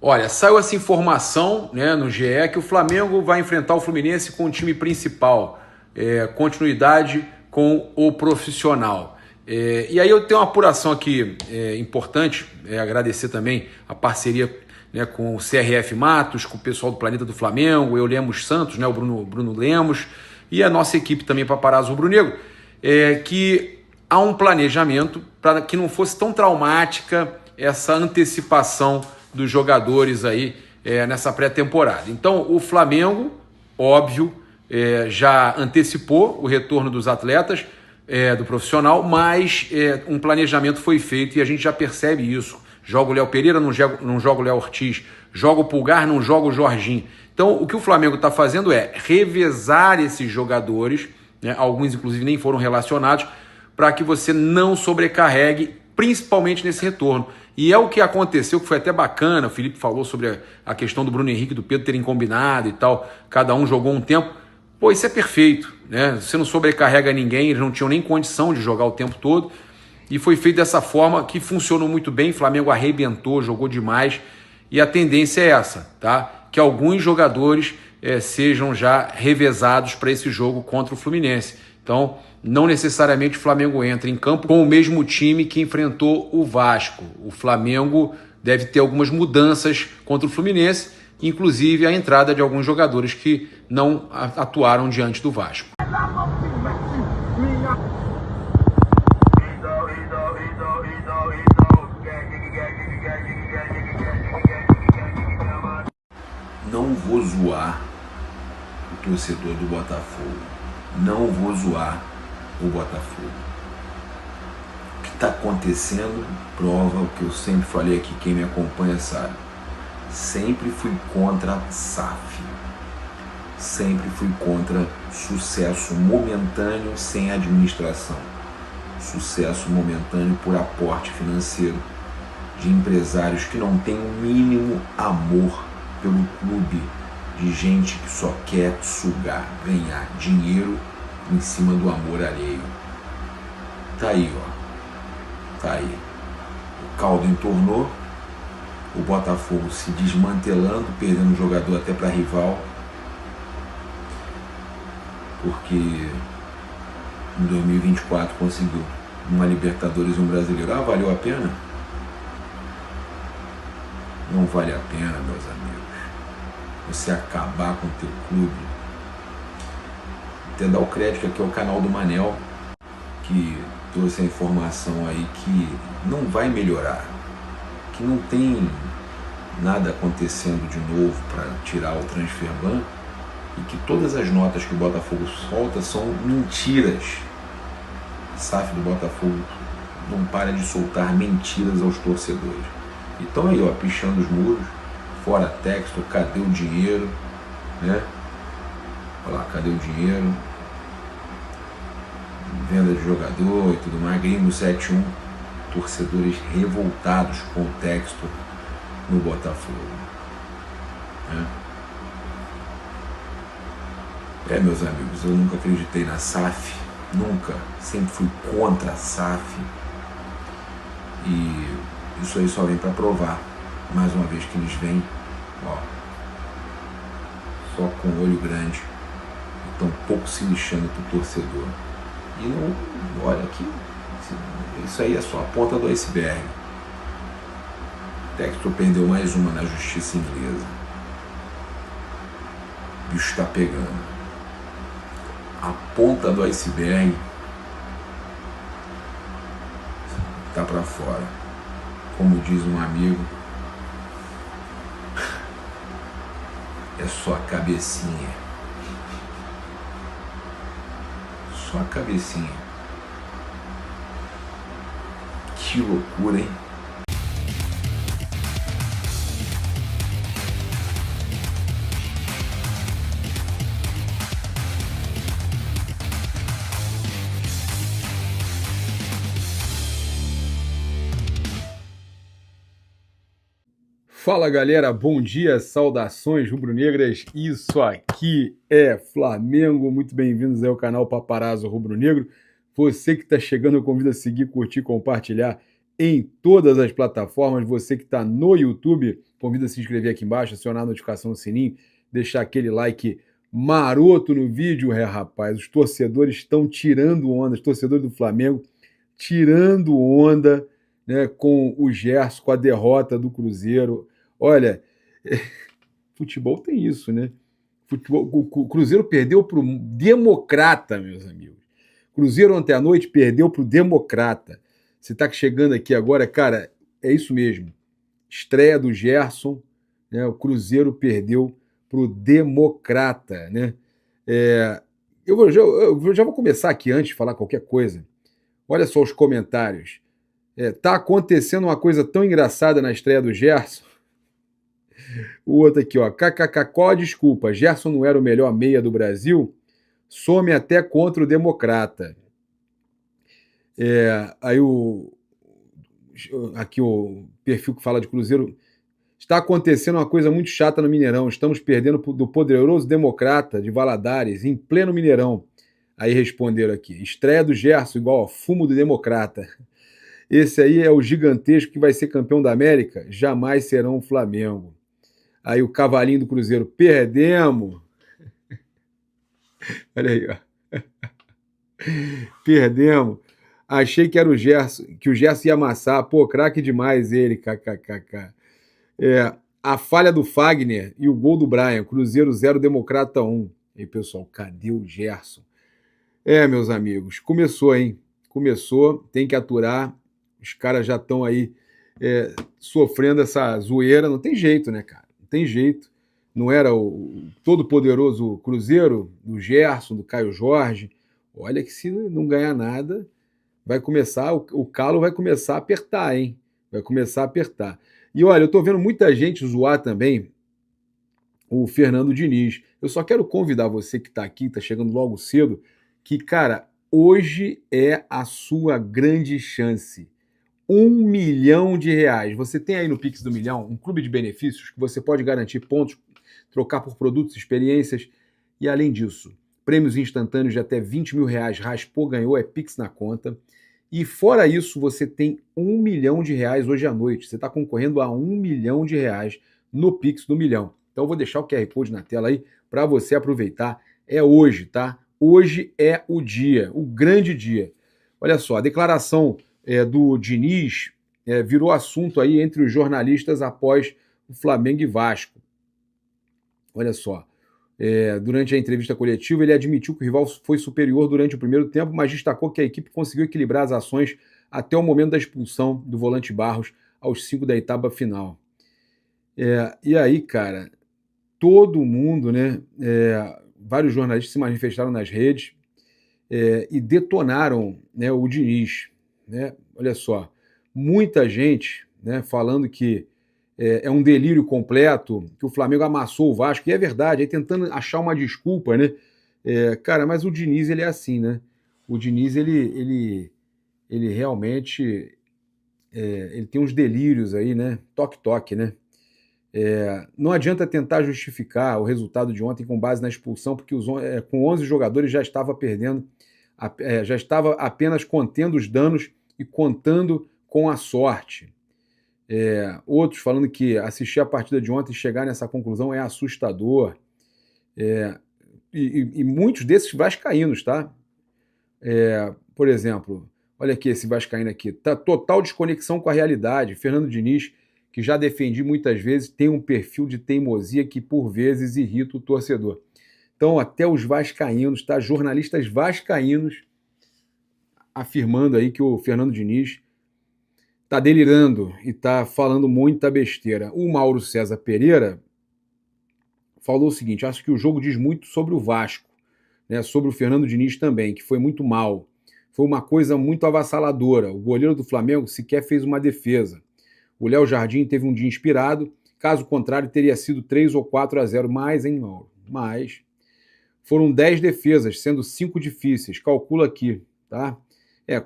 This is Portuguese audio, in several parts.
Olha, saiu essa informação, né, no GE que o Flamengo vai enfrentar o Fluminense com o time principal, continuidade com o profissional. E aí eu tenho uma apuração aqui importante, agradecer também a parceria, né, com o CRF Matos, com o pessoal do Planeta do Flamengo, eu Lemos Santos, né, o Bruno Lemos, e a nossa equipe também Paparazzo Rubro-Negro, que há um planejamento para que não fosse tão traumática essa antecipação dos jogadores aí nessa pré-temporada. Então o Flamengo, óbvio, já antecipou o retorno dos atletas do profissional, mas um planejamento foi feito e a gente já percebe isso. Joga o Léo Pereira, não joga o Léo Ortiz, joga o Pulgar, não joga o Jorginho. Então o que o Flamengo está fazendo é revezar esses jogadores, né, alguns inclusive nem foram relacionados, para que você não sobrecarregue, principalmente nesse retorno. E é o que aconteceu, que foi até bacana, o Felipe falou sobre a questão do Bruno Henrique e do Pedro terem combinado e tal, cada um jogou um tempo. Pô, isso é perfeito, né? Você não sobrecarrega ninguém, eles não tinham nem condição de jogar o tempo todo, e foi feito dessa forma que funcionou muito bem, o Flamengo arrebentou, jogou demais, e a tendência é essa, tá? Que alguns jogadores sejam já revezados para esse jogo contra o Fluminense. Então, não necessariamente o Flamengo entra em campo com o mesmo time que enfrentou o Vasco. O Flamengo deve ter algumas mudanças contra o Fluminense, inclusive a entrada de alguns jogadores que não atuaram diante do Vasco. Não vou zoar o torcedor do Botafogo. Não vou zoar o Botafogo. O que está acontecendo prova o que eu sempre falei aqui, quem me acompanha sabe. Sempre fui contra SAF. Sempre fui contra sucesso momentâneo sem administração. Sucesso momentâneo por aporte financeiro de empresários que não têm o mínimo amor pelo clube, de gente que só quer sugar, ganhar dinheiro em cima do amor alheio. Tá aí, ó. Tá aí. O caldo entornou, o Botafogo se desmantelando, perdendo jogador até para rival, porque em 2024 conseguiu uma Libertadores e um Brasileiro. Ah, valeu a pena? Não vale a pena, meus amigos, você acabar com o teu clube. Até dar o crédito aqui ao canal do Manel, que trouxe a informação aí que não vai melhorar, que não tem nada acontecendo de novo para tirar o transfer ban, e que todas as notas que o Botafogo solta são mentiras. A SAF do Botafogo não para de soltar mentiras aos torcedores. Então aí, ó, pichando os muros, fora texto, cadê o dinheiro, né? Olha lá, cadê o dinheiro? Venda de jogador e tudo mais, Gringo 71, torcedores revoltados com o texto no Botafogo, né? Meus amigos, eu nunca acreditei na SAF, nunca, sempre fui contra a SAF, e isso aí só vem para provar, mais uma vez, que eles vêm, ó, só com o olho grande, e tão pouco se lixando pro torcedor. E não, olha aqui, isso aí é só a ponta do iceberg. O Textor perdeu mais uma na justiça inglesa. O bicho tá pegando. A ponta do iceberg tá para fora. Como diz um amigo, é só a cabecinha. Só a cabecinha. Que loucura, hein? Fala galera, bom dia, saudações rubro-negras, isso aqui é Flamengo, muito bem-vindos ao canal Paparazzo Rubro-Negro. Você que está chegando, eu convido a seguir, curtir, compartilhar em todas as plataformas. Você que está no YouTube, convido a se inscrever aqui embaixo, acionar a notificação no sininho, deixar aquele like maroto no vídeo, rapaz. Os torcedores estão tirando onda, os torcedores do Flamengo tirando onda, né, com o Gerson, com a derrota do Cruzeiro. Olha, futebol tem isso, né? Futebol, o Cruzeiro perdeu para o Democrata, meus amigos. Cruzeiro ontem à noite perdeu para o Democrata. Você está chegando aqui agora, cara, é isso mesmo. Estreia do Gerson, né? O Cruzeiro perdeu para o Democrata, né? Eu já vou começar aqui antes de falar qualquer coisa. Olha só os comentários. Tá acontecendo uma coisa tão engraçada na estreia do Gerson. O outro aqui, ó. KKK, qual a desculpa? Gerson não era o melhor meia do Brasil? Some até contra o Democrata. Aí aqui o perfil que fala de Cruzeiro. Está acontecendo uma coisa muito chata no Mineirão. Estamos perdendo do poderoso Democrata de Valadares, em pleno Mineirão. Aí responderam aqui. Estreia do Gerson, igual fumo do Democrata. Esse aí é o gigantesco que vai ser campeão da América? Jamais serão o Flamengo. Aí o cavalinho do Cruzeiro, perdemos. Olha aí, ó. Perdemos. Achei que era o Gerson, que o Gerson ia amassar. Pô, craque demais ele, kkkk. A falha do Fagner e o gol do Brian. Cruzeiro 0, Democrata 1. E aí, pessoal, cadê o Gerson? Meus amigos, começou, hein? Começou, tem que aturar. Os caras já estão aí sofrendo essa zoeira. Não tem jeito, né, cara? Não tem jeito. Não era o todo-poderoso Cruzeiro, do Gerson, do Caio Jorge. Olha que se não ganhar nada, vai começar, o calo vai começar a apertar, hein? Vai começar a apertar. E olha, eu tô vendo muita gente zoar também o Fernando Diniz. Eu só quero convidar você que tá aqui, tá chegando logo cedo, que, cara, hoje é a sua grande chance. R$1 milhão. Você tem aí no Pix do Milhão um clube de benefícios que você pode garantir pontos, trocar por produtos, experiências e, além disso, prêmios instantâneos de até R$20 mil. Raspou, ganhou, é Pix na conta. E fora isso, você tem R$1 milhão hoje à noite. Você está concorrendo a R$1 milhão no Pix do Milhão. Então eu vou deixar o QR Code na tela aí para você aproveitar. É hoje, tá? Hoje é o dia, o grande dia. Olha só, a declaração do Diniz virou assunto aí entre os jornalistas após o Flamengo e Vasco. Olha só, durante a entrevista coletiva, ele admitiu que o rival foi superior durante o primeiro tempo, mas destacou que a equipe conseguiu equilibrar as ações até o momento da expulsão do volante Barros aos 5 da etapa final. E aí, cara, todo mundo, né? Vários jornalistas se manifestaram nas redes e detonaram, né, o Diniz. Né? Olha só, muita gente, né, falando que é um delírio completo, que o Flamengo amassou o Vasco, e é verdade, aí tentando achar uma desculpa, né? Cara, mas o Diniz, ele é assim, né? O Diniz, ele realmente ele tem uns delírios aí, né? Toque-toque, né? Não adianta tentar justificar o resultado de ontem com base na expulsão, porque com 11 jogadores já estava perdendo, já estava apenas contendo os danos e contando com a sorte. Outros falando que assistir a partida de ontem e chegar nessa conclusão é assustador. E muitos desses vascaínos, tá? Por exemplo, olha aqui esse vascaíno aqui. Tá total desconexão com a realidade. Fernando Diniz, que já defendi muitas vezes, tem um perfil de teimosia que por vezes irrita o torcedor. Então até os vascaínos, tá? Jornalistas vascaínos afirmando aí que o Fernando Diniz tá delirando e tá falando muita besteira. O Mauro César Pereira falou o seguinte: acho que o jogo diz muito sobre o Vasco, né, sobre o Fernando Diniz também, que foi muito mal. Foi uma coisa muito avassaladora. O goleiro do Flamengo sequer fez uma defesa. O Léo Jardim teve um dia inspirado, caso contrário teria sido 3 ou 4-0 mais, hein, Mauro? Mas foram 10 defesas, sendo 5 difíceis. Calcula aqui, tá?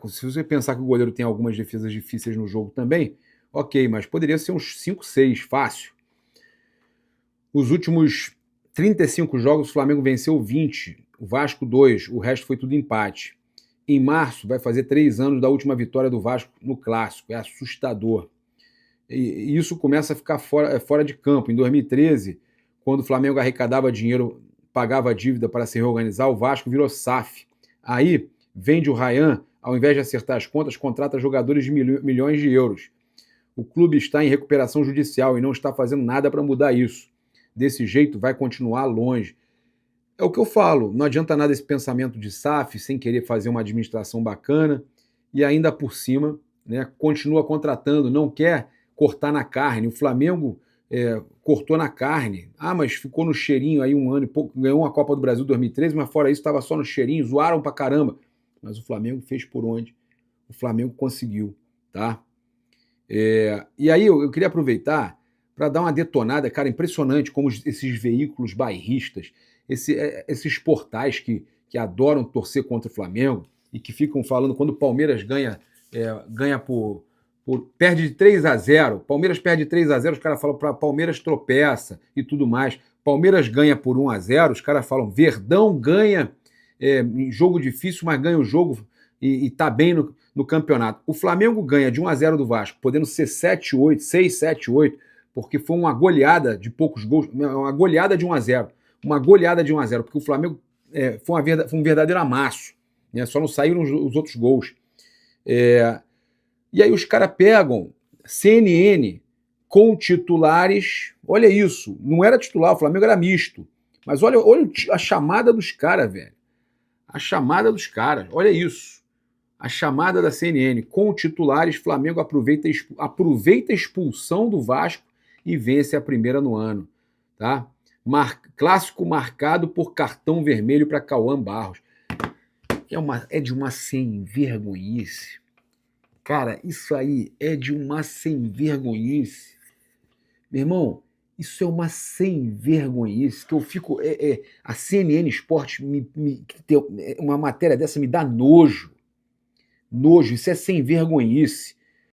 Se você pensar que o goleiro tem algumas defesas difíceis no jogo também, ok, mas poderia ser uns 5, 6, fácil. Os últimos 35 jogos, o Flamengo venceu 20, o Vasco 2, o resto foi tudo empate. Em março, vai fazer 3 anos da última vitória do Vasco no Clássico. É assustador. E isso começa a ficar fora de campo. Em 2013, quando o Flamengo arrecadava dinheiro, pagava a dívida para se reorganizar, o Vasco virou SAF. Aí, vende o Ryan, ao invés de acertar as contas, contrata jogadores de milhões de euros. O clube está em recuperação judicial e não está fazendo nada para mudar isso. Desse jeito, vai continuar longe. É o que eu falo, não adianta nada esse pensamento de SAF, sem querer fazer uma administração bacana, e ainda por cima, né, continua contratando, não quer cortar na carne. O Flamengo cortou na carne. Ah, mas ficou no cheirinho aí um ano e pouco, ganhou uma Copa do Brasil em 2013, mas fora isso estava só no cheirinho, zoaram pra caramba. Mas o Flamengo fez por onde? O Flamengo conseguiu, tá? E aí eu queria aproveitar para dar uma detonada, cara, impressionante como esses veículos bairristas, esses portais que adoram torcer contra o Flamengo e que ficam falando quando o Palmeiras ganha perde de 3-0, Palmeiras perde 3-0, os caras falam para Palmeiras tropeça e tudo mais. Palmeiras ganha por 1-0, os caras falam Verdão ganha em jogo difícil, mas ganha o jogo e tá bem no campeonato. O Flamengo ganha de 1-0 do Vasco, podendo ser 7-8, 6-7-8, porque foi uma goleada de poucos gols, uma goleada de 1-0. Uma goleada de 1-0, porque o Flamengo foi um verdadeiro amasso, né? Só não saíram os outros gols. E aí os caras pegam CNN com titulares, olha isso, não era titular, o Flamengo era misto, mas olha a chamada dos caras, velho. A chamada dos caras, olha isso. A chamada da CNN com titulares, Flamengo aproveita a expulsão do Vasco e vence a primeira no ano, tá? Clássico marcado por cartão vermelho para Cauã Barros. É de uma sem-vergonhice. Cara, isso aí é de uma sem-vergonhice. Meu irmão, isso é uma sem-vergonhice que eu fico... a CNN Sport, uma matéria dessa me dá nojo. Nojo, isso é sem-vergonhice.